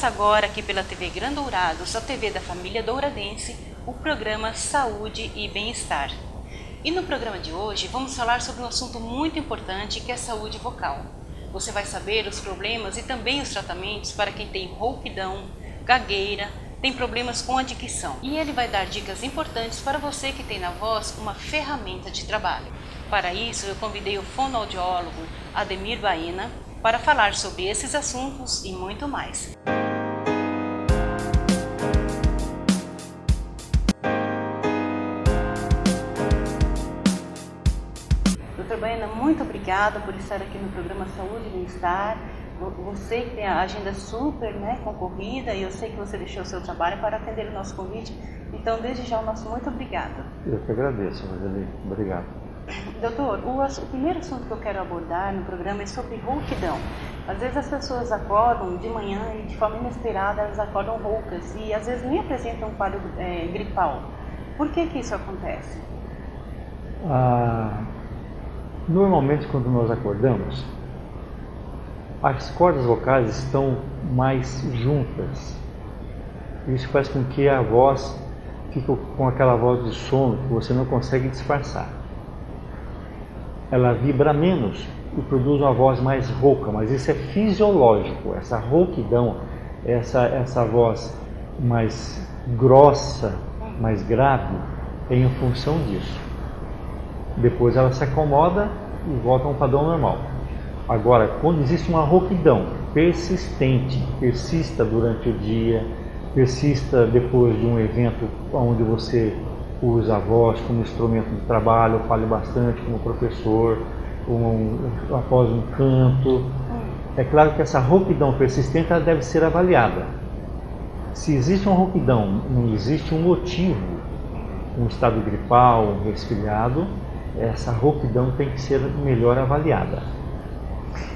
agora aqui pela TV Gran Dourados, a TV da família douradense, o programa Saúde e Bem-Estar. E no programa de hoje vamos falar sobre um assunto muito importante que é a saúde vocal. Você vai saber os problemas e também os tratamentos para quem tem rouquidão, gagueira, tem problemas com a dicção. E ele vai dar dicas importantes para você que tem na voz uma ferramenta de trabalho. Para isso eu convidei o fonoaudiólogo Ademir Baena para falar sobre esses assuntos e muito mais. Dr. Baena, muito obrigada por estar aqui no programa Saúde e Bem-Estar. Você que tem a agenda super concorrida e eu sei que você deixou o seu trabalho para atender o nosso convite. Então, desde já, o nosso muito obrigado. Eu que agradeço, Roseli. Obrigado. Doutor, o primeiro assunto que eu quero abordar no programa é sobre rouquidão. Às vezes as pessoas acordam de manhã e de forma inesperada elas acordam roucas e às vezes nem apresentam um quadro gripal. Por que isso acontece? Normalmente quando nós acordamos, as cordas vocais estão mais juntas. Isso faz com que a voz fique com aquela voz de sono que você não consegue disfarçar. Ela vibra menos e produz uma voz mais rouca, mas isso é fisiológico. Essa rouquidão, essa voz mais grossa, mais grave, é em função disso. Depois ela se acomoda e volta a um padrão normal. Agora, quando existe uma rouquidão persistente, persista durante o dia, persista depois de um evento onde você usa a voz como instrumento de trabalho, fale bastante como professor, após um canto. É claro que essa rouquidão persistente ela deve ser avaliada. Se existe uma rouquidão, não existe um motivo, um estado gripal, um resfriado, essa rouquidão tem que ser melhor avaliada.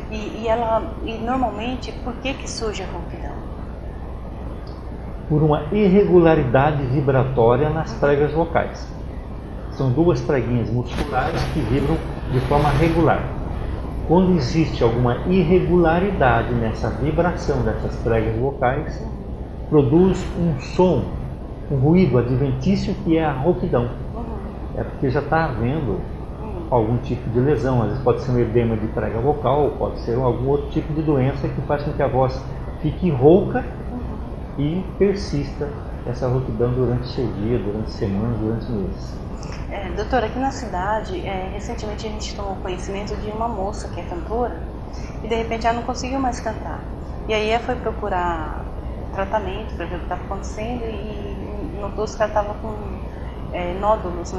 E normalmente, por que surge a rouquidão? Por uma irregularidade vibratória nas pregas vocais. São duas preguinhas musculares que vibram de forma regular. Quando existe alguma irregularidade nessa vibração dessas pregas vocais, produz um som, um ruído adventício que é a rouquidão. É porque já está havendo algum tipo de lesão, às vezes pode ser um edema de prega vocal, pode ser algum outro tipo de doença que faz com que a voz fique rouca e persista essa rouquidão durante o seu dia, durante semanas, durante meses. Doutora, aqui na cidade, recentemente a gente tomou conhecimento de uma moça que é cantora e de repente ela não conseguiu mais cantar. E aí ela foi procurar tratamento para ver o que estava acontecendo e notou-se que ela estava com nódulos,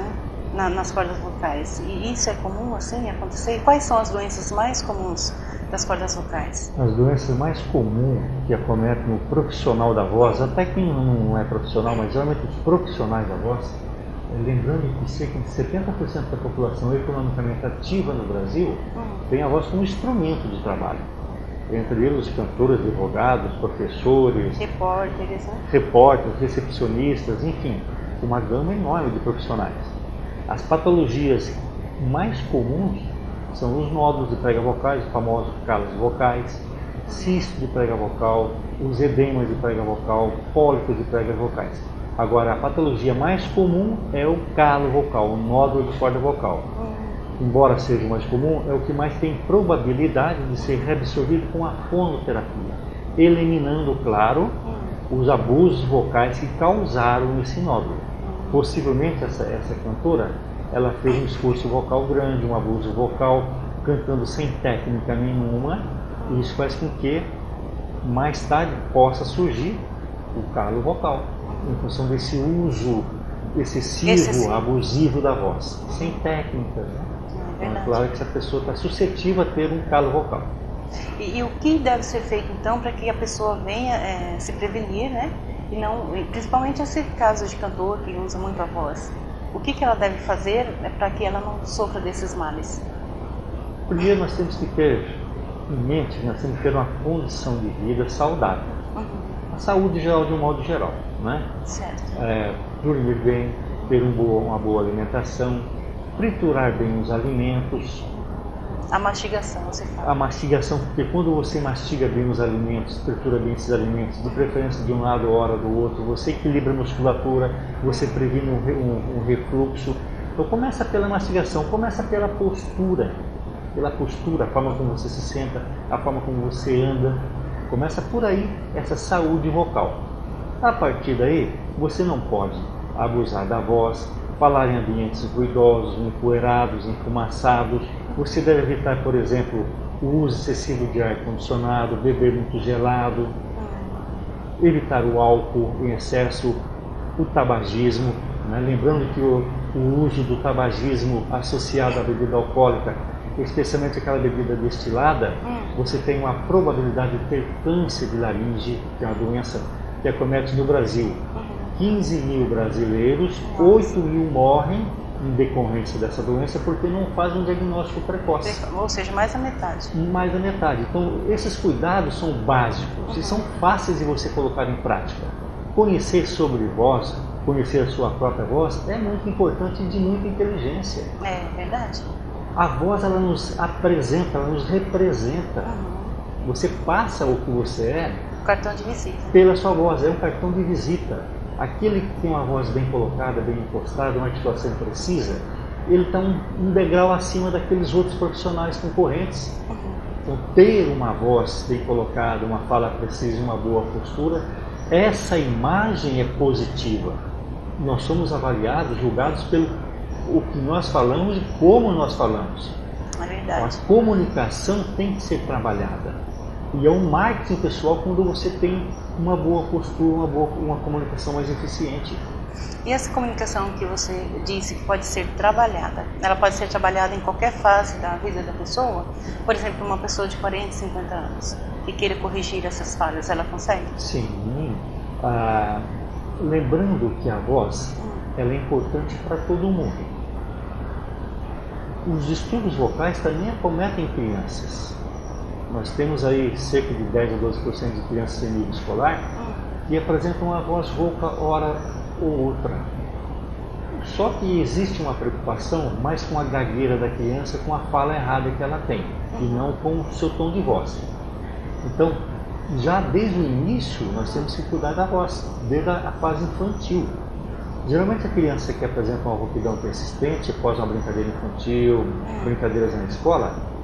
nas cordas vocais. E isso é comum assim acontecer? E quais são as doenças mais comuns das cordas vocais? As doenças mais comuns que acometem no profissional da voz, até quem não é profissional, mas geralmente os profissionais da voz, lembrando que cerca de 70% da população economicamente ativa no Brasil tem a voz como instrumento de trabalho. Entre eles, cantores, advogados, professores, repórteres, recepcionistas, enfim, uma gama enorme de profissionais. As patologias mais comuns são os nódulos de prega vocais, os famosos calos vocais, cisto de prega vocal, os edemas de prega vocal, pólipos de pregas vocais. Agora, a patologia mais comum é o calo vocal, o nódulo de corda vocal. Embora seja o mais comum, é o que mais tem probabilidade de ser reabsorvido com a fonoterapia, eliminando, claro, os abusos vocais que causaram esse nódulo. Possivelmente essa cantora, ela fez um esforço vocal grande, um abuso vocal, cantando sem técnica nenhuma, e isso faz com que mais tarde possa surgir o calo vocal, em função desse uso excessivo, abusivo da voz, sem técnica. Então, é claro que essa pessoa está suscetível a ter um calo vocal. E o que deve ser feito então para que a pessoa venha se prevenir, e não, principalmente esse caso de cantor que usa muito a voz? O que ela deve fazer para que ela não sofra desses males? Primeiro nós temos que ter em mente que nós temos que ter uma condição de vida saudável. A saúde geral de um modo geral, Certo. Dormir bem, ter uma boa alimentação, triturar bem os alimentos. A mastigação, você fala. A mastigação, porque quando você mastiga bem os alimentos, tritura bem esses alimentos, de preferência de um lado, hora do outro, você equilibra a musculatura, você previne um refluxo. Então começa pela mastigação, começa pela postura, a forma como você se senta, a forma como você anda. Começa por aí essa saúde vocal. A partir daí, você não pode abusar da voz, falar em ambientes ruidosos, empoeirados, enfumaçados. Você deve evitar, por exemplo, o uso excessivo de ar-condicionado, beber muito gelado, evitar o álcool em excesso, o tabagismo. Né? Lembrando que o uso do tabagismo associado à bebida alcoólica, especialmente aquela bebida destilada, você tem uma probabilidade de ter câncer de laringe, que é uma doença que acomete no Brasil. 15 mil brasileiros, 8 mil morrem em decorrência dessa doença porque não fazem um diagnóstico precoce. Ou seja, mais da metade. Mais da metade. Então, esses cuidados são básicos e são fáceis de você colocar em prática. Conhecer sobre voz, conhecer a sua própria voz é muito importante e de muita inteligência. É verdade. A voz, ela nos apresenta, ela nos representa. Você passa o que você é. O cartão de visita. Pela sua voz, é um cartão de visita. Aquele que tem uma voz bem colocada, bem impostada, uma articulação precisa, ele está um degrau acima daqueles outros profissionais concorrentes. Então, ter uma voz bem colocada, uma fala precisa, uma boa postura, essa imagem é positiva. Nós somos avaliados, julgados pelo o que nós falamos e como nós falamos. É verdade. A comunicação tem que ser trabalhada. E é um marketing pessoal quando você tem uma boa postura, uma comunicação mais eficiente. E essa comunicação que você disse que pode ser trabalhada, ela pode ser trabalhada em qualquer fase da vida da pessoa? Por exemplo, uma pessoa de 40, 50 anos que queira corrigir essas falhas, ela consegue? Sim. Lembrando que a voz ela é importante para todo mundo. Os distúrbios vocais também acometem crianças. Nós temos aí cerca de 10 a 12% de crianças em nível escolar que apresentam uma voz rouca hora ou outra. Só que existe uma preocupação mais com a gagueira da criança, com a fala errada que ela tem, e não com o seu tom de voz. Então, já desde o início, nós temos que cuidar da voz, desde a fase infantil. Geralmente a criança que apresenta uma rouquidão persistente após uma brincadeira infantil, brincadeiras na escola,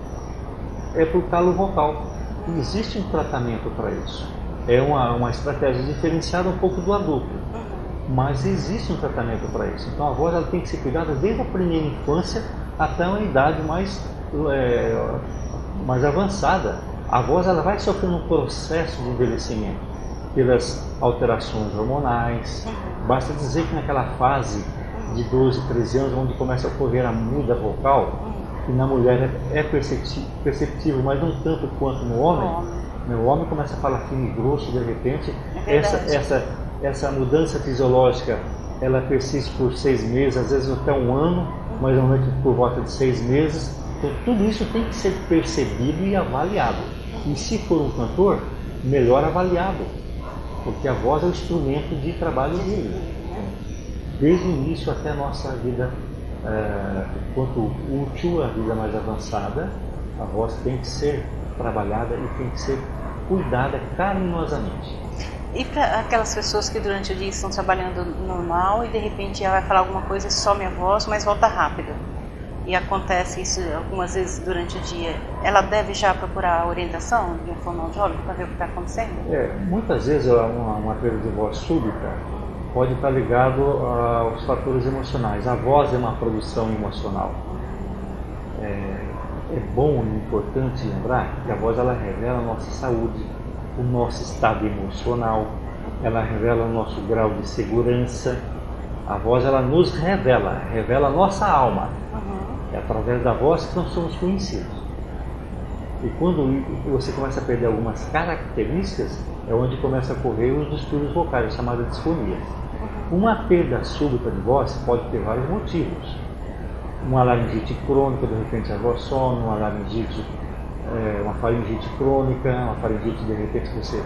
é por calo vocal. E existe um tratamento para isso. É uma estratégia diferenciada um pouco do adulto, mas existe um tratamento para isso. Então a voz ela tem que ser cuidada desde a primeira infância até uma idade mais avançada. A voz ela vai sofrendo um processo de envelhecimento pelas alterações hormonais. Basta dizer que naquela fase de 12, 13 anos, onde começa a ocorrer a muda vocal, que na mulher é perceptível, mas não tanto quanto no homem. O homem começa a falar fino e grosso de repente. Essa mudança fisiológica ela persiste por 6 meses, às vezes até um ano, mas normalmente por volta de 6 meses. Então tudo isso tem que ser percebido e avaliado. E se for um cantor, melhor avaliado, porque a voz é o instrumento de trabalho dele. Desde o início até a nossa vida quanto útil, a vida mais avançada, a voz tem que ser trabalhada e tem que ser cuidada carinhosamente. E para aquelas pessoas que durante o dia estão trabalhando normal e de repente ela vai falar alguma coisa e some a voz, mas volta rápido, e acontece isso algumas vezes durante o dia, ela deve já procurar a orientação de um fonoaudiólogo para ver o que está acontecendo? Muitas vezes uma perda de voz súbita pode estar ligado aos fatores emocionais. A voz é uma produção emocional. É bom e importante lembrar que a voz ela revela a nossa saúde, o nosso estado emocional, ela revela o nosso grau de segurança. A voz ela nos revela a nossa alma. É através da voz que nós somos conhecidos. E quando você começa a perder algumas características, é onde começa a ocorrer os distúrbios vocais, chamada disfonia. Uma perda súbita de voz pode ter vários motivos. Uma laringite crônica, de repente a voz some, uma faringite crônica, uma faringite de repente você,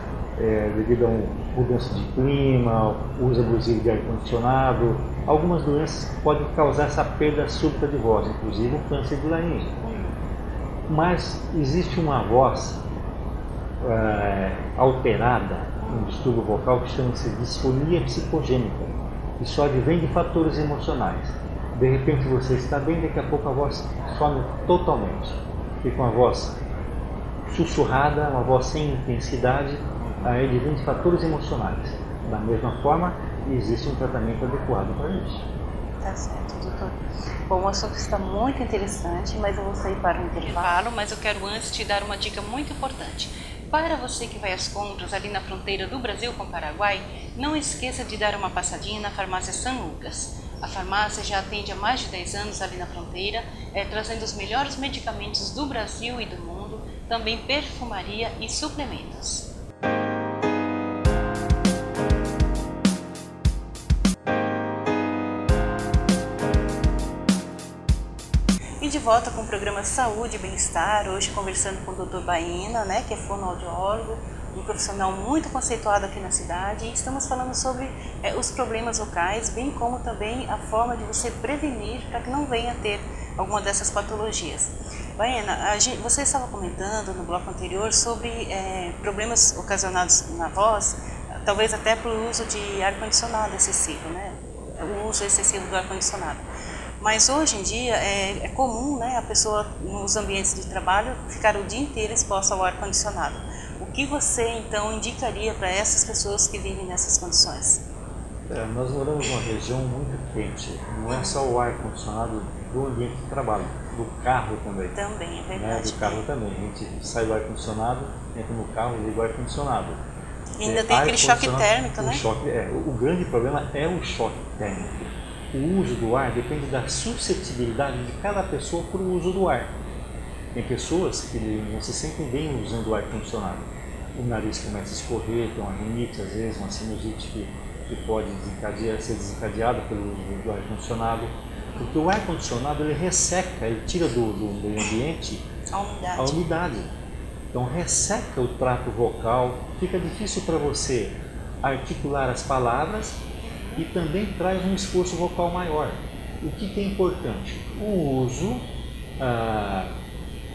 devido a uma mudança de clima, uso abusivo de ar-condicionado, algumas doenças podem causar essa perda súbita de voz, inclusive o câncer de laringe. Mas existe uma voz alterada, um distúrbio vocal que chama-se disfonia psicogênica, que só advém de fatores emocionais. De repente você está bem, daqui a pouco a voz some totalmente. Fica uma voz sussurrada, uma voz sem intensidade, aí advém de fatores emocionais. Da mesma forma, existe um tratamento adequado para isso. Tá certo, doutor. Bom, o assunto está muito interessante, mas eu vou sair para um intervalo, mas eu quero antes te dar uma dica muito importante. Para você que vai às compras ali na fronteira do Brasil com o Paraguai, não esqueça de dar uma passadinha na farmácia São Lucas. A farmácia já atende há mais de 10 anos ali na fronteira, trazendo os melhores medicamentos do Brasil e do mundo, também perfumaria e suplementos. E de volta com o programa Saúde e Bem-Estar, hoje conversando com o Dr. Baena, que é fonoaudiólogo, um profissional muito conceituado aqui na cidade, e estamos falando sobre os problemas vocais, bem como também a forma de você prevenir para que não venha a ter alguma dessas patologias. Baena, você estava comentando no bloco anterior sobre problemas ocasionados na voz, talvez até por uso de ar-condicionado excessivo, o uso excessivo do ar-condicionado. Mas hoje em dia é comum a pessoa nos ambientes de trabalho ficar o dia inteiro exposta ao ar-condicionado. O que você então indicaria para essas pessoas que vivem nessas condições? Nós moramos numa região muito quente, não é só o ar-condicionado do ambiente de trabalho, do carro também. Também, é verdade. Do carro também, a gente sai do ar-condicionado, entra no carro e liga o ar-condicionado. E ainda tem aquele choque térmico, O grande problema é o choque térmico. O uso do ar depende da suscetibilidade de cada pessoa para o uso do ar. Tem pessoas que não se sentem bem usando o ar-condicionado. O nariz começa a escorrer, tem uma rinite, às vezes uma sinusite que pode ser desencadeada pelo uso do ar-condicionado. Porque o ar-condicionado ele resseca, ele tira do meio ambiente a umidade. Então resseca o trato vocal, fica difícil para você articular as palavras e também traz um esforço vocal maior. O que é importante? O uso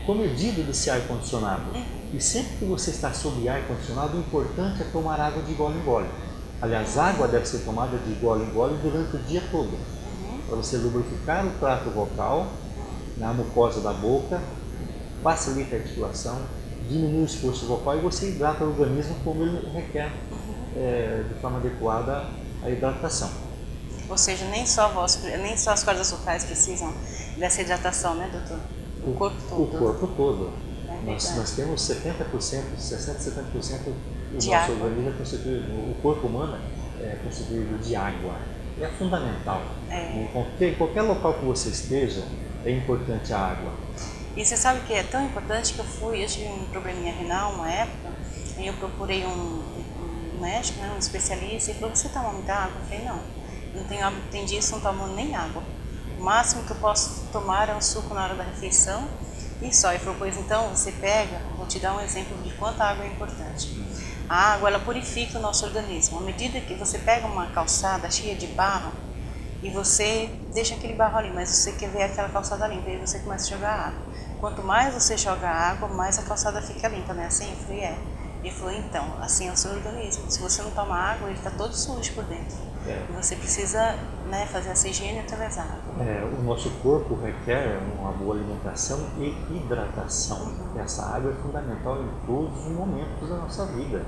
comedido desse ar-condicionado. E sempre que você está sob ar-condicionado, o importante é tomar água de gole em gole. Aliás, água deve ser tomada de gole em gole durante o dia todo, para você lubrificar o trato vocal, na mucosa da boca, facilita a articulação, diminui o esforço vocal e você hidrata o organismo como ele requer de forma adequada a hidratação. Ou seja, nem só as cordas vocais precisam dessa hidratação, doutor? O corpo todo. O corpo todo. Nós temos 70%, 60-70% do nosso organismo é constituído, o corpo humano é constituído de água. É fundamental. Em qualquer local que você esteja, é importante a água. E você sabe que é tão importante que eu tive um probleminha renal uma época, e eu procurei um médico, um especialista, e falou: você toma muita água? Eu falei: não tenho hábito, tem dias, não tomo nem água. O máximo que eu posso tomar é um suco na hora da refeição e só. Ele falou: pois então, você pega, vou te dar um exemplo de quanta água é importante. A água, ela purifica o nosso organismo. À medida que você pega uma calçada cheia de barro e você deixa aquele barro ali, mas você quer ver aquela calçada limpa, e aí você começa a jogar água. Quanto mais você joga água, mais a calçada fica limpa, não é assim? Eu falei: Ele falou: então, assim é o seu organismo. Se você não toma água, ele está todo sujo por dentro. E você precisa fazer essa higiene através da água. O nosso corpo requer uma boa alimentação e hidratação. Essa água é fundamental em todos os momentos da nossa vida.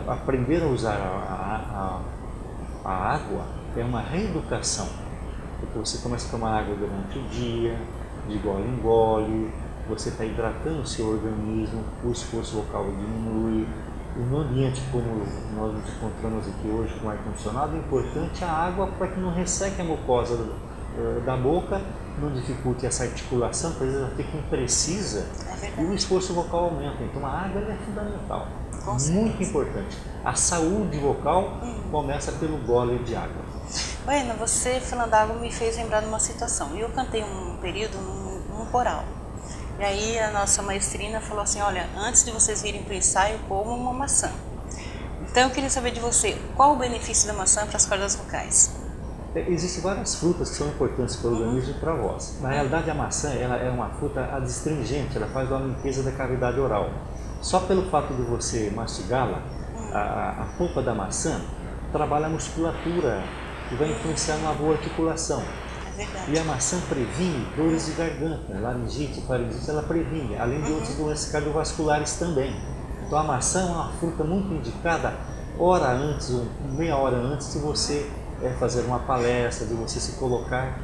Aprender a usar a água é uma reeducação. Porque você começa a tomar água durante o dia, de gole em gole, você está hidratando o seu organismo, o esforço vocal diminui. E no ambiente como nós nos encontramos aqui hoje com ar-condicionado, é importante a água para que não resseque a mucosa da boca, não dificulte essa articulação, porque às vezes ela fica imprecisa e o esforço vocal aumenta. Então a água é fundamental, muito importante. A saúde vocal começa pelo gole de água. Baena, você falando da água me fez lembrar de uma situação. Eu cantei um período num coral. E aí a nossa maestrina falou assim: olha, antes de vocês virem para o ensaio, comam uma maçã. Então eu queria saber de você, qual o benefício da maçã para as cordas vocais? Existem várias frutas que são importantes para o organismo e para a voz. Na realidade, a maçã ela é uma fruta adstringente, ela faz uma limpeza da cavidade oral. Só pelo fato de você mastigá-la, a polpa da maçã trabalha a musculatura e vai influenciar numa boa articulação. E a maçã previne dores de garganta, laringite, faringite, ela previne, além de outras doenças cardiovasculares também. Então a maçã é uma fruta muito indicada hora antes, ou meia hora antes de você fazer uma palestra, de você se colocar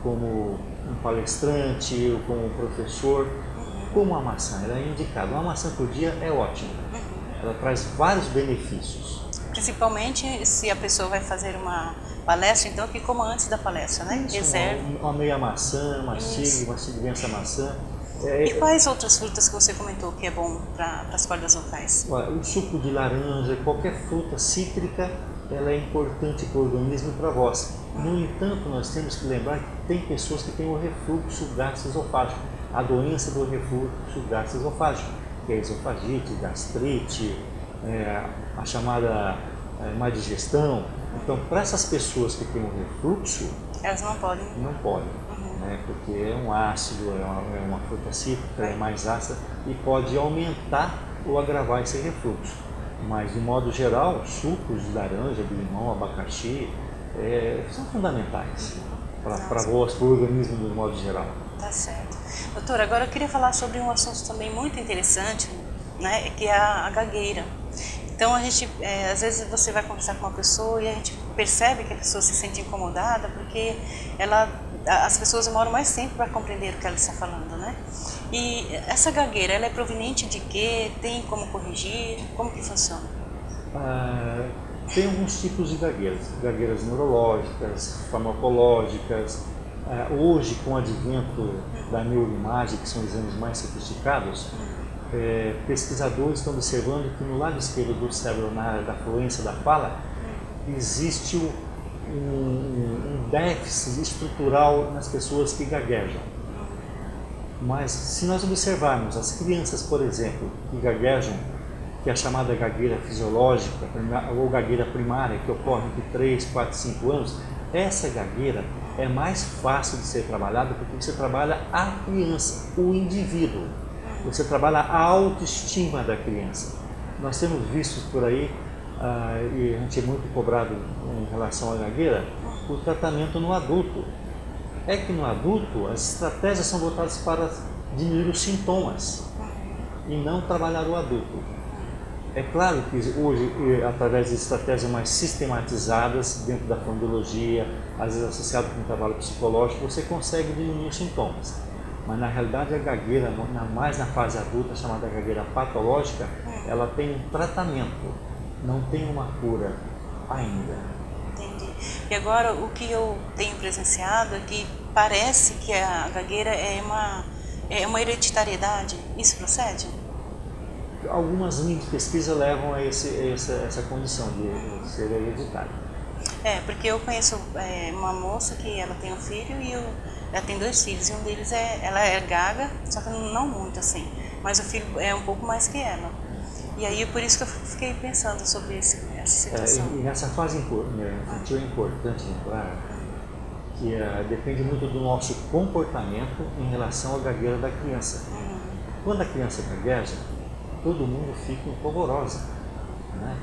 como um palestrante ou como um professor. Como a maçã, ela é indicada. Uma maçã por dia é ótimo. Ela traz vários benefícios. Principalmente se a pessoa vai fazer uma palestra, então que coma antes da palestra, né? Reserve. Uma meia maçã, mastigue bem essa maçã. E quais outras frutas que você comentou que é bom para as cordas vocais? O suco de laranja, qualquer fruta cítrica, ela é importante para o organismo e para a voz. No entanto, nós temos que lembrar que tem pessoas que têm o refluxo gastroesofágico, a doença do refluxo gastroesofágico, que é a esofagite, gastrite, a chamada má digestão. Então, para essas pessoas que têm o refluxo, elas não podem. Não podem, porque é um ácido, é uma fruta cítrica, é mais ácida e pode aumentar ou agravar esse refluxo. Mas, de modo geral, sucos de laranja, de limão, abacaxi, são fundamentais para a voz, para o organismo de modo geral. Tá certo. Doutor, agora eu queria falar sobre um assunto também muito interessante, né, que é a gagueira. Então, às vezes você vai conversar com uma pessoa e a gente percebe que a pessoa se sente incomodada porque as pessoas demoram mais tempo para compreender o que ela está falando, né? E essa gagueira, ela é proveniente de quê? Tem como corrigir? Como que funciona? Tem alguns tipos de gagueiras neurológicas, farmacológicas. Hoje, com o advento da neuroimagem, que são exames mais sofisticados, pesquisadores estão observando que no lado esquerdo do cérebro, na área da fluência da fala, existe um déficit estrutural nas pessoas que gaguejam. Mas se nós observarmos as crianças, por exemplo, que gaguejam, que é a chamada gagueira fisiológica ou gagueira primária, que ocorre entre 3, 4, 5 anos, essa gagueira é mais fácil de ser trabalhada porque você trabalha a criança, o indivíduo. Você trabalha a autoestima da criança. Nós temos visto por aí, e a gente é muito cobrado em relação à gagueira, o tratamento no adulto. É que no adulto as estratégias são voltadas para diminuir os sintomas e não trabalhar o adulto. É claro que hoje, através de estratégias mais sistematizadas dentro da fonoaudiologia, às vezes associado com um trabalho psicológico, você consegue diminuir os sintomas. Mas na realidade a gagueira, mais na fase adulta, chamada gagueira patológica, ela tem um tratamento, não tem uma cura ainda. Entendi. E agora o que eu tenho presenciado é que parece que a gagueira é uma hereditariedade. Isso procede? Algumas linhas de pesquisa levam a essa condição de ser hereditário. Porque eu conheço uma moça que ela tem um filho e ela tem 2 filhos, e um deles ela é gaga, só que não muito assim, mas o filho é um pouco mais que ela. E aí por isso que eu fiquei pensando sobre essa situação. E nessa fase infantil é importante lembrar que depende muito do nosso comportamento em relação à gagueira da criança. Quando a criança gagueja, todo mundo fica empolvorosa, né?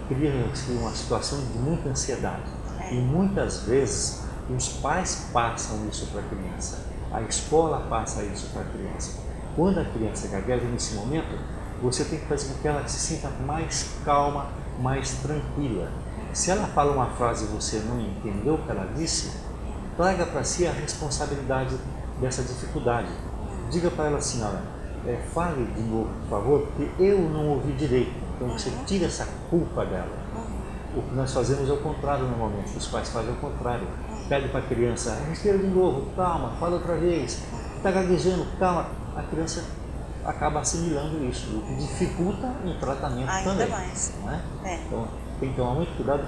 Cria-se uma situação de muita ansiedade. E muitas vezes os pais passam isso para a criança, a escola passa isso para a criança. Quando a criança gagueja nesse momento, você tem que fazer com que ela se sinta mais calma, mais tranquila. Se ela fala uma frase e você não entendeu o que ela disse, traga para si a responsabilidade dessa dificuldade. Diga para ela assim, olha, fale de novo, por favor, porque eu não ouvi direito. Então você tira essa culpa dela. O que nós fazemos é o contrário normalmente, os pais fazem o contrário. Pede para a criança, respira de novo, calma, fala outra vez, está gaguejando, calma. A criança acaba assimilando isso, o que dificulta o tratamento ainda também. Mais. Né? Então tem que tomar muito cuidado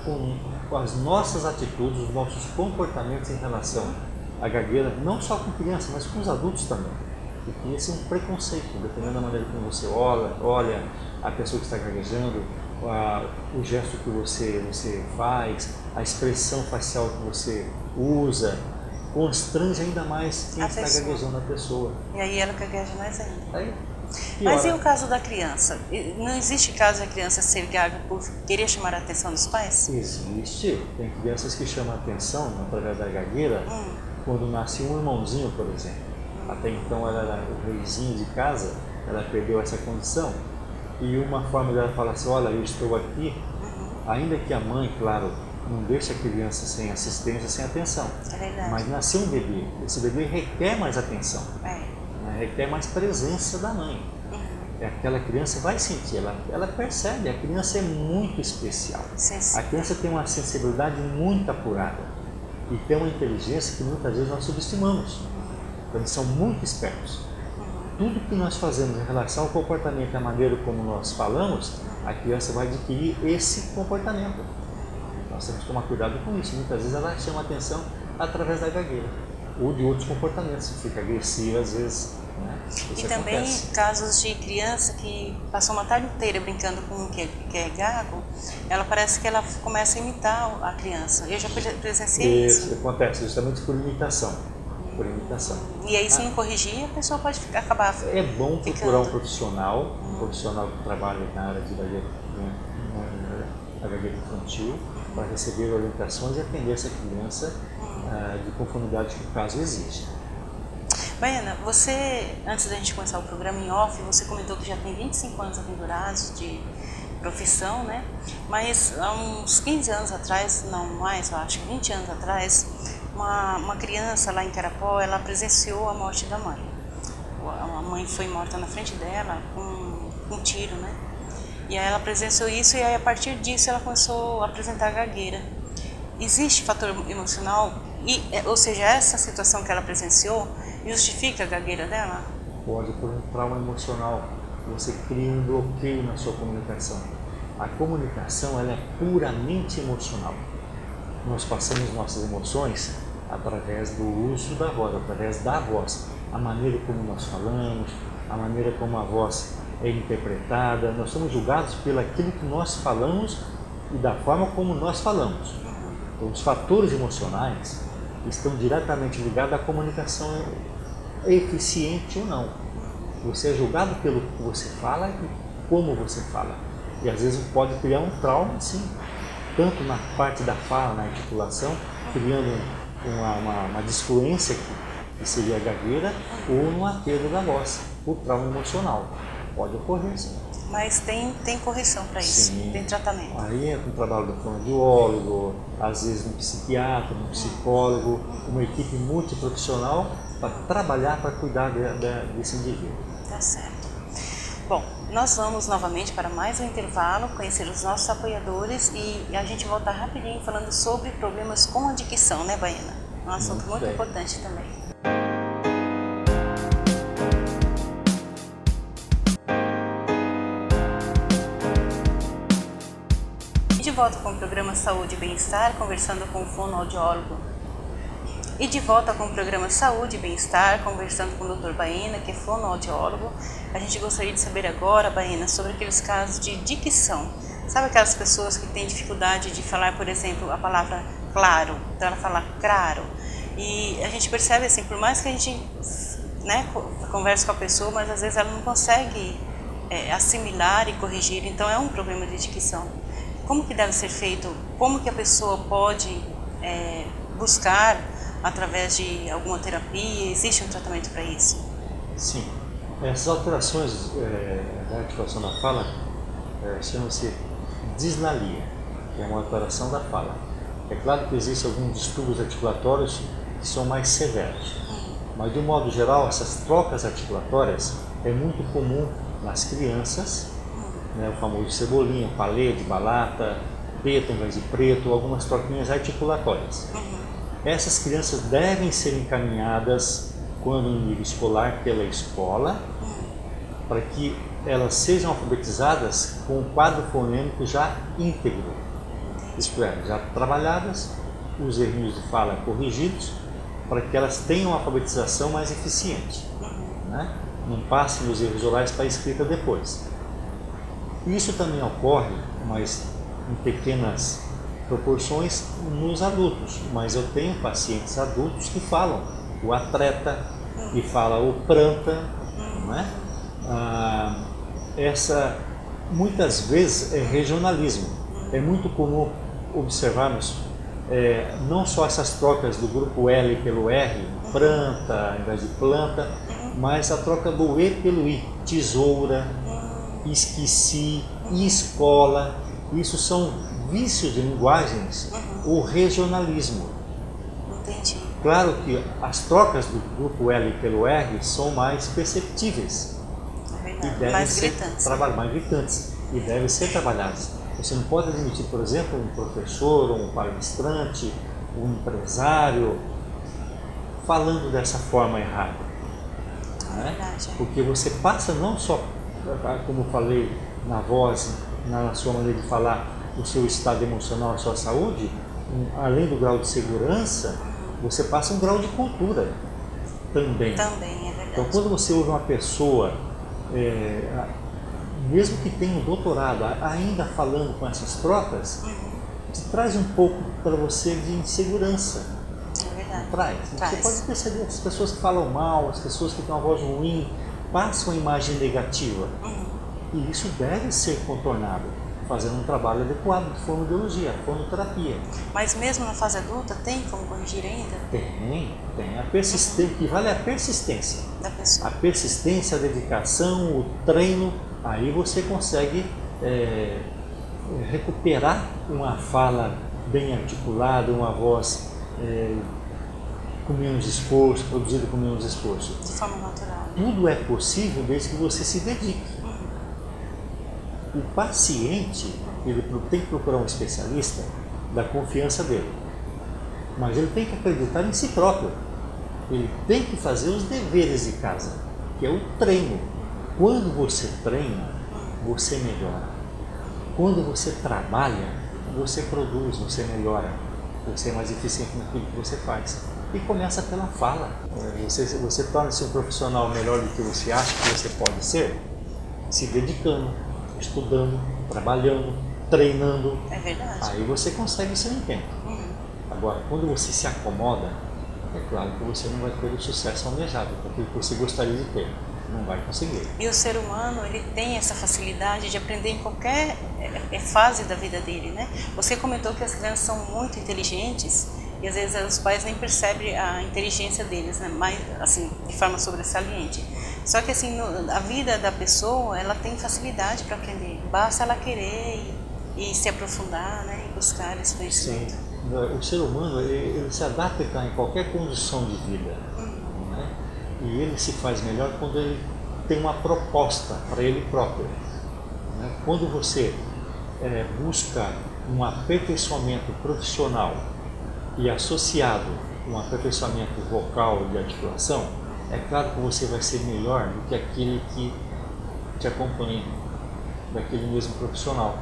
com as nossas atitudes, os nossos comportamentos em relação à gagueira, não só com crianças, mas com os adultos também. Porque esse é um preconceito, dependendo da maneira como você olha a pessoa que está gaguejando, o gesto que você faz, a expressão facial que você usa, constrange ainda mais quem está gaguejando a pessoa. E aí ela gagueja mais ainda. Aí, mas e o caso da criança? Não existe caso da criança ser gaga por querer chamar a atenção dos pais? Existe. Tem crianças que chamam a atenção através da gagueira quando nasce um irmãozinho, por exemplo. Até então ela era o reizinho de casa, ela perdeu essa condição. E uma forma dela falar assim, olha, eu estou aqui, ainda que a mãe, claro, não deixa a criança sem assistência, sem atenção. É verdade. Mas nasceu um bebê, esse bebê requer mais atenção, requer mais presença da mãe. Aquela criança vai sentir, ela percebe, a criança é muito especial. Sim. A criança tem uma sensibilidade muito apurada e tem uma inteligência que muitas vezes nós subestimamos. Então, eles são muito espertos. Tudo que nós fazemos em relação ao comportamento e à maneira como nós falamos, a criança vai adquirir esse comportamento. Nós temos que tomar cuidado com isso. Muitas vezes ela chama atenção através da gagueira ou de outros comportamentos, fica agressiva às vezes. Né? E também casos de criança que passou uma tarde inteira brincando com um que é gago, ela parece que ela começa a imitar a criança. Eu já presenciei isso. Isso acontece justamente por imitação. E aí, se não corrigir, a pessoa pode acabar É bom procurar um profissional que trabalha na área de gagueira infantil, para receber orientações e atender essa criança de conformidade que o caso exige. Baiana, você, antes da gente começar o programa em off, você comentou que já tem 25 anos aventurados de profissão, né? Mas há uns 15 anos atrás, não mais, eu acho, 20 anos atrás, uma criança lá em Carapó, ela presenciou a morte da mãe. A mãe foi morta na frente dela com um tiro, né? E aí ela presenciou isso e aí a partir disso ela começou a apresentar gagueira. Existe fator emocional? Ou seja, essa situação que ela presenciou justifica a gagueira dela? Pode, por um trauma emocional. Você cria um bloqueio na sua comunicação. A comunicação ela é puramente emocional. Nós passamos nossas emoções através do uso da voz, através da voz. A maneira como nós falamos, a maneira como a voz é interpretada. Nós somos julgados pelo aquilo que nós falamos e da forma como nós falamos. Então, os fatores emocionais estão diretamente ligados à comunicação eficiente ou não. Você é julgado pelo que você fala e como você fala. E às vezes pode criar um trauma, sim, tanto na parte da fala, na articulação, criando uma disfluência que seria a gagueira, ou numa perda da voz, o trauma emocional. Pode ocorrer, sim. Mas tem correção para isso? Sim. Tem tratamento? Aí entra o trabalho do fonoaudiólogo, às vezes um psiquiatra, um psicólogo, uma equipe multiprofissional para trabalhar, para cuidar desse indivíduo. Tá certo. Bom, nós vamos novamente para mais um intervalo, conhecer os nossos apoiadores e a gente volta rapidinho falando sobre problemas com a dicção, né, Baiana? Um assunto muito importante também. De volta com o programa Saúde e Bem-Estar, conversando com o fonoaudiólogo. E de volta com o programa Saúde e Bem-Estar, conversando com o Dr. Baena, que é fonoaudiólogo. A gente gostaria de saber agora, Baena, sobre aqueles casos de dicção. Sabe aquelas pessoas que têm dificuldade de falar, por exemplo, a palavra claro, então ela fala claro. E a gente percebe assim, por mais que a gente converse com a pessoa, mas às vezes ela não consegue assimilar e corrigir, então é um problema de dicção. Como que deve ser feito? Como que a pessoa pode buscar através de alguma terapia? Existe um tratamento para isso? Sim. Essas alterações da articulação da fala chamam-se dislalia, que é uma alteração da fala. É claro que existem alguns distúrbios articulatórios que são mais severos, mas de um modo geral essas trocas articulatórias é muito comum nas crianças, né, o famoso cebolinha, palê de balata, preto em vez de preto, algumas troquinhas articulatórias. Essas crianças devem ser encaminhadas, quando em nível escolar, pela escola, para que elas sejam alfabetizadas com um quadro fonêmico já íntegro. Isto é, já trabalhadas, os erros de fala corrigidos, para que elas tenham uma alfabetização mais eficiente. Né? Não passem os erros orais para a escrita depois. Isso também ocorre mas em pequenas proporções nos adultos. Mas eu tenho pacientes adultos que falam o atleta, que fala o planta, não é? Essa muitas vezes é regionalismo. É muito comum observarmos não só essas trocas do grupo L pelo R, planta ao invés de planta, mas a troca do E pelo I, tesoura, esqueci, escola. Isso são vícios de linguagens, o regionalismo. Entendi. Claro que as trocas do grupo L pelo R são mais perceptíveis. É E verdade. devem Mais ser gritantes. mais gritantes e devem ser trabalhadas. Você não pode admitir, por exemplo, um professor, um palestrante, um empresário falando dessa forma errada. Né? Verdade, é. Porque você passa não só, como eu falei, na voz, na sua maneira de falar, o seu estado emocional, a sua saúde, além do grau de segurança, você passa um grau de cultura também. Também, é verdade. Então, quando você ouve uma pessoa, mesmo que tenha um doutorado, ainda falando com essas trocas, te traz um pouco para você de insegurança. É verdade. Traz. Você pode perceber as pessoas que falam mal, as pessoas que têm uma voz ruim, passam uma imagem negativa. E isso deve ser contornado, fazendo um trabalho adequado de fonoaudiologia, fonoterapia. Mas mesmo na fase adulta, tem como corrigir ainda? Tem. A persistência, que vale a persistência. Da pessoa. A persistência, a dedicação, o treino, aí você consegue recuperar uma fala bem articulada, uma voz com menos esforço, produzida com menos esforço. De forma natural. Tudo é possível desde que você se dedique. O paciente, ele tem que procurar um especialista da confiança dele, mas ele tem que acreditar em si próprio. Ele tem que fazer os deveres de casa, que é o treino. Quando você treina, você melhora. Quando você trabalha, você produz, você melhora. Você é mais eficiente naquilo que você faz. E começa pela fala. Você torna-se um profissional melhor do que você acha que você pode ser, se dedicando, estudando, trabalhando, treinando. É verdade. Aí você consegue o seu intento. Agora, quando você se acomoda, é claro que você não vai ter o sucesso almejado, aquilo que você gostaria de ter. Não vai conseguir. E o ser humano, ele tem essa facilidade de aprender em qualquer fase da vida dele, né? Você comentou que as crianças são muito inteligentes e às vezes os pais nem percebem a inteligência deles, né? Mas, assim, de forma sobressaliente. Só que, assim, a vida da pessoa, ela tem facilidade para aprender. Basta ela querer e se aprofundar, né? E buscar esse conhecimento. Sim. O ser humano, ele se adapta em qualquer condição de vida. Né? E ele se faz melhor quando ele tem uma proposta para ele próprio. Né? Quando você busca um aperfeiçoamento profissional e associado a um aperfeiçoamento vocal de articulação, é claro que você vai ser melhor do que aquele que te acompanha, daquele mesmo profissional.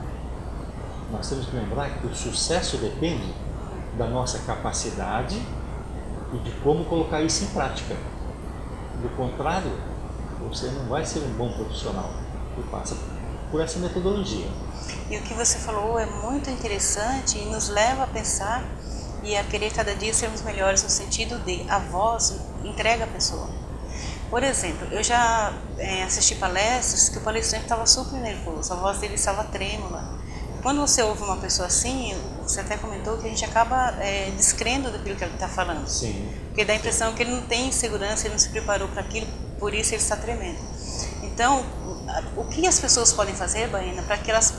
Nós temos que lembrar que o sucesso depende da nossa capacidade e de como colocar isso em prática. Do contrário, você não vai ser um bom profissional. E passa por essa metodologia. E o que você falou é muito interessante e nos leva a pensar e a querer cada dia sermos melhores no sentido de a voz entrega a pessoa. Por exemplo, eu já assisti palestras que o palestrante estava super nervoso, a voz dele estava trêmula. Quando você ouve uma pessoa assim, você até comentou que a gente acaba descrendo daquilo que ele está falando. Sim. Porque dá a impressão que ele não tem segurança, ele não se preparou para aquilo, por isso ele está tremendo. Então, o que as pessoas podem fazer, Baena, para que elas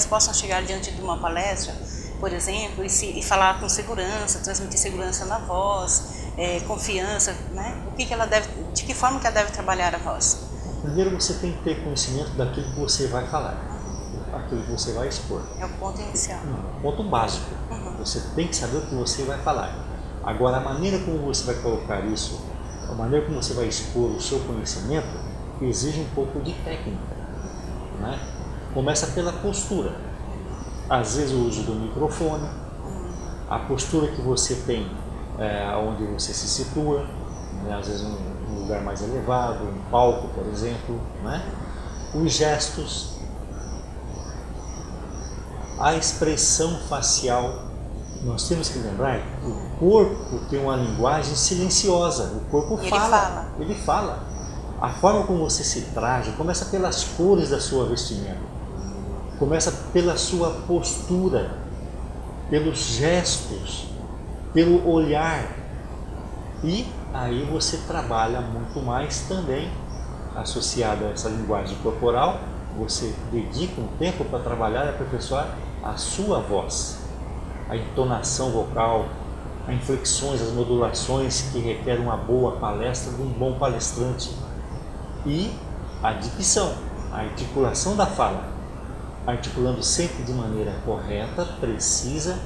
possam chegar diante de uma palestra, por exemplo, e falar com segurança, transmitir segurança na voz, confiança, né? De que forma que ela deve trabalhar a voz? Primeiro você tem que ter conhecimento daquilo que você vai falar, aquilo que você vai expor. É o ponto inicial. O ponto básico. Você tem que saber o que você vai falar. Agora, a maneira como você vai colocar isso, a maneira como você vai expor o seu conhecimento, exige um pouco de técnica. Né? Começa pela postura. Às vezes o uso do microfone, a postura que você tem onde você se situa, né? Às vezes um lugar mais elevado, um palco, por exemplo, né? Os gestos, a expressão facial. Nós temos que lembrar que o corpo tem uma linguagem silenciosa, o corpo fala, ele fala. A forma como você se traja começa pelas cores da sua vestimenta, começa pela sua postura, pelos gestos, pelo olhar. E aí você trabalha muito mais também associado a essa linguagem corporal. Você dedica um tempo para trabalhar e aperfeiçoar a sua voz, a entonação vocal, as inflexões, as modulações que requerem uma boa palestra de um bom palestrante. E a dicção, a articulação da fala, articulando sempre de maneira correta, precisa,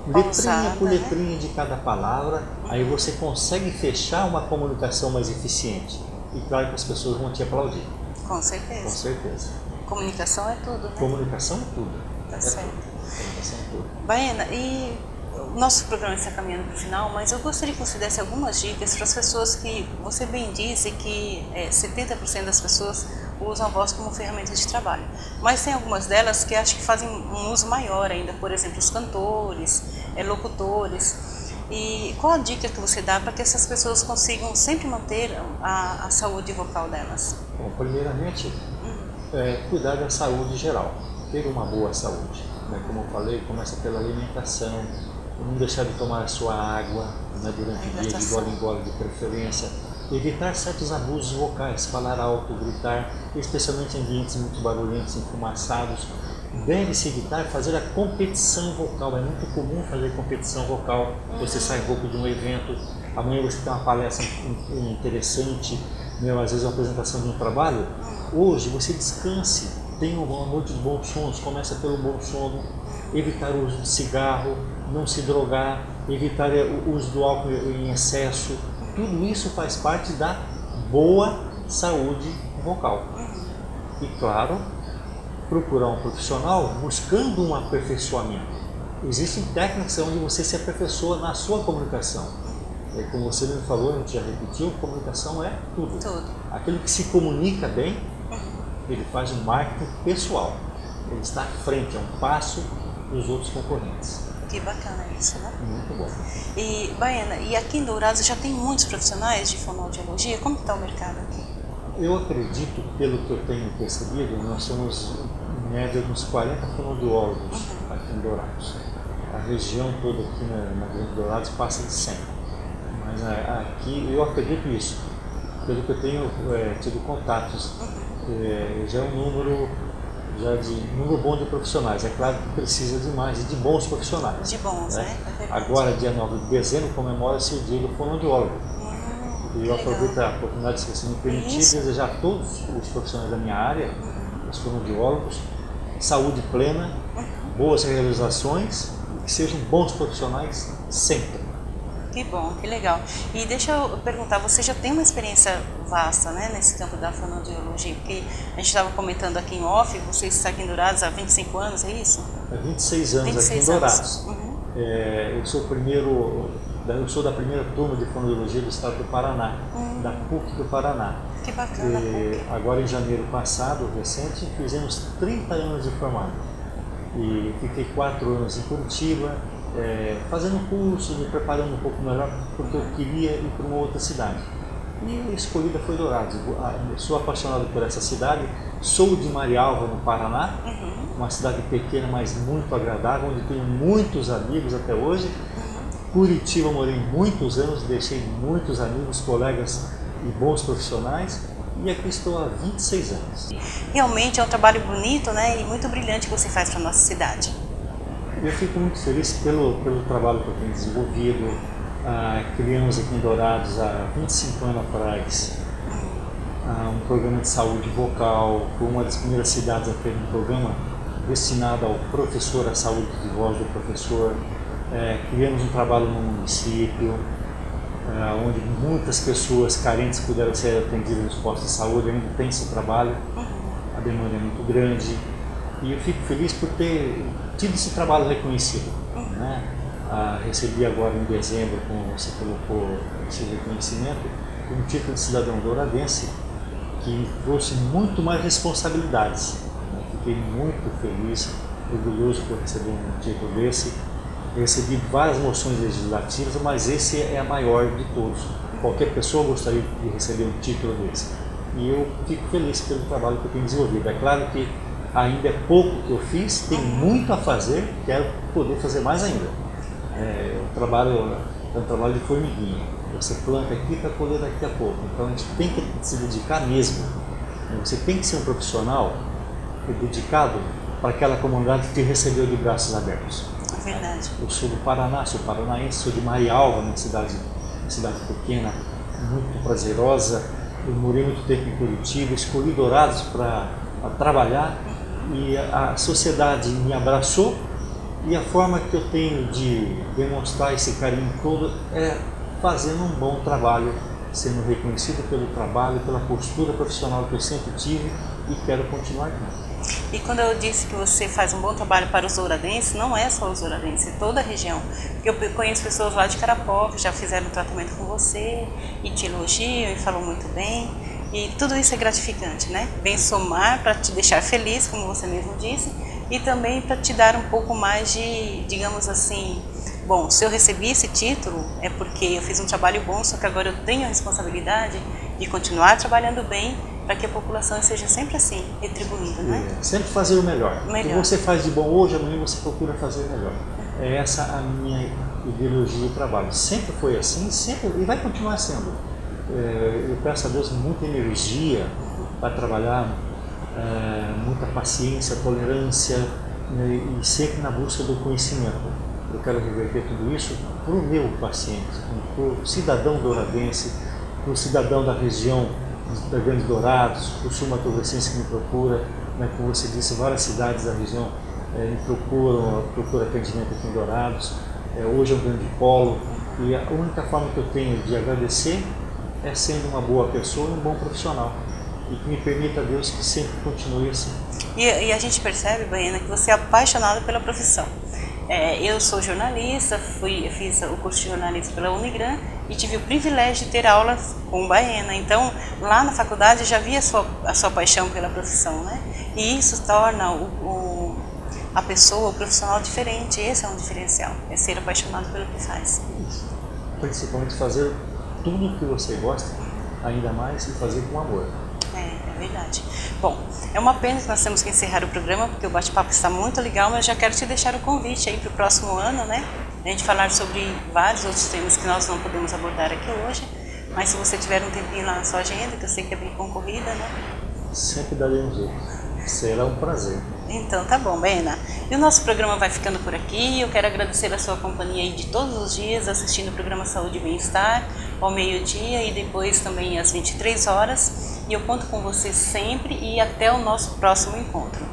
letrinha por letrinha de cada palavra, aí você consegue fechar uma comunicação mais eficiente. E claro que as pessoas vão te aplaudir. Com certeza. Com certeza. Comunicação é tudo, né? Comunicação é tudo. Tá certo. Comunicação é tudo. Baiana, e o nosso programa está caminhando para o final, mas eu gostaria que você desse algumas dicas para as pessoas que, você bem disse que 70% das pessoas usam a voz como ferramenta de trabalho. Mas tem algumas delas que acho que fazem um uso maior ainda, por exemplo, os cantores, locutores. E qual a dica que você dá para que essas pessoas consigam sempre manter a saúde vocal delas? Bom, primeiramente, cuidar da saúde geral, ter uma boa saúde. Como eu falei, começa pela alimentação, não deixar de tomar a sua água durante o dia, de gole em gole de preferência, evitar certos abusos vocais, falar alto, gritar, especialmente em ambientes muito barulhentos, enfumaçados. Deve-se evitar fazer a competição vocal, é muito comum fazer competição vocal. Você sai um pouco de um evento, amanhã você tem uma palestra interessante, às vezes uma apresentação de um trabalho. Hoje você descanse, tenha uma noite de bons sons, começa pelo bom sono, evitar o uso de cigarro, não se drogar, evitar o uso do álcool em excesso. Tudo isso faz parte da boa saúde vocal. E claro, procurar um profissional buscando um aperfeiçoamento. Existem técnicas onde você se aperfeiçoa na sua comunicação. Como você me falou, a gente já repetiu, comunicação é tudo. Aquele que se comunica bem, ele faz um marketing pessoal. Ele está à frente, é um passo dos outros concorrentes. Que bacana isso, né? Muito bom. E, Baiana, e aqui em Dourados já tem muitos profissionais de fonoaudiologia? Como está o mercado aqui? Eu acredito, pelo que eu tenho percebido, nós somos em média uns 40 fonoaudiólogos aqui em Dourados. A região toda aqui na Grande Dourados passa de 100. Mas aqui eu acredito nisso. Pelo que eu tenho tido contatos, já é um número bom de profissionais. É claro que precisa de mais e de bons profissionais. De bons, né? Agora, dia 9 de dezembro, comemora-se o dia do fonoaudiólogo. E eu aproveito a oportunidade, se você me permitir, desejar a todos os profissionais da minha área, os fonoaudiólogos, saúde plena, boas realizações e que sejam bons profissionais sempre. Que bom, que legal. E deixa eu perguntar, você já tem uma experiência vasta, né, nesse campo da fonoaudiologia? Porque a gente estava comentando aqui em off, você está aqui em Dourados há 25 anos, é isso? Há 26 anos aqui em Dourados. Eu sou da primeira turma de fonoaudiologia do estado do Paraná, da PUC do Paraná. Que bacana. Agora em janeiro passado, recente, fizemos 30 anos de formado. E fiquei 4 anos em Curitiba, fazendo curso, me preparando um pouco melhor, porque eu queria ir para uma outra cidade. E a escolhida foi Dourados. Sou apaixonado por essa cidade, sou de Marialva, no Paraná, uma cidade pequena, mas muito agradável, onde tenho muitos amigos até hoje. Curitiba morei muitos anos, deixei muitos amigos, colegas e bons profissionais, e aqui estou há 26 anos. Realmente é um trabalho bonito, né, e muito brilhante que você faz para a nossa cidade. Eu fico muito feliz pelo trabalho que eu tenho desenvolvido. Criamos aqui em Dourados há 25 anos atrás um programa de saúde vocal, foi uma das primeiras cidades a ter um programa destinado ao professor, à saúde de voz do professor. Criamos um trabalho no município, onde muitas pessoas carentes puderam ser atendidas nos postos de saúde. Ainda tem esse trabalho, a demanda é muito grande e eu fico feliz por ter tido esse trabalho reconhecido. Recebi agora em dezembro, como você colocou, esse reconhecimento, um título de cidadão douradense que me trouxe muito mais responsabilidades. Fiquei muito feliz orgulhoso por receber um título desse. Eu recebi várias moções legislativas, mas esse é a maior de todos. Qualquer pessoa gostaria de receber um título desse. E eu fico feliz pelo trabalho que eu tenho desenvolvido. É claro que ainda é pouco que eu fiz, tem muito a fazer, quero poder fazer mais ainda. É um trabalho de formiguinha. Você planta aqui para colher daqui a pouco. Então a gente tem que se dedicar mesmo. Você tem que ser um profissional dedicado para aquela comunidade que te recebeu de braços abertos. É verdade. Eu sou do Paraná, sou paranaense, sou de Marialva, uma cidade pequena, muito prazerosa. Eu morei muito tempo em Curitiba, escolhi Dourados para trabalhar e a sociedade me abraçou. E a forma que eu tenho de demonstrar esse carinho todo é fazendo um bom trabalho, sendo reconhecido pelo trabalho, pela postura profissional que eu sempre tive e quero continuar com. E quando eu disse que você faz um bom trabalho para os douradenses, não é só os douradenses, é toda a região. Porque eu conheço pessoas lá de Carapó que já fizeram um tratamento com você e te elogiam e falam muito bem. E tudo isso é gratificante, né? Vem somar para te deixar feliz, como você mesmo disse, e também para te dar um pouco mais de, digamos assim, bom, se eu recebi esse título é porque eu fiz um trabalho bom, só que agora eu tenho a responsabilidade de continuar trabalhando bem para que a população seja sempre assim, retribuindo, né? Sempre fazer o melhor. O que você faz de bom hoje, amanhã você procura fazer melhor. É essa a minha ideologia de trabalho. Sempre foi assim, sempre e vai continuar sendo. Eu peço a Deus muita energia para trabalhar, muita paciência, tolerância, e sempre na busca do conhecimento. Eu quero reverter tudo isso para o meu paciente, para o cidadão douradense, para o cidadão da região da Grande Dourados, para o sul-mato-grossense que me procura, né, como você disse, várias cidades da região me procuram atendimento aqui em Dourados. Hoje é um grande polo e a única forma que eu tenho de agradecer é sendo uma boa pessoa e um bom profissional. E que me permita a Deus que sempre continue assim. E a gente percebe, Baena, que você é apaixonado pela profissão. Eu sou jornalista, eu fiz o curso de jornalismo pela Unigran e tive o privilégio de ter aulas com o Baena. Então, lá na faculdade eu já vi a sua paixão pela profissão, né? E isso torna a pessoa, o profissional diferente. Esse é um diferencial, é ser apaixonado pelo que faz. Isso. Principalmente fazer tudo o que você gosta, ainda mais, e fazer com amor. É verdade. Bom, é uma pena que nós temos que encerrar o programa, porque o bate-papo está muito legal, mas já quero te deixar o convite aí para o próximo ano, né? A gente falar sobre vários outros temas que nós não podemos abordar aqui hoje, mas se você tiver um tempinho lá na sua agenda, que eu sei que é bem concorrida, né? Sempre darei um jeito. Será um prazer. Então tá bom, Baena. E o nosso programa vai ficando por aqui. Eu quero agradecer a sua companhia aí de todos os dias, assistindo o programa Saúde e Bem-Estar ao meio-dia e depois também às 23 horas. E eu conto com você sempre e até o nosso próximo encontro.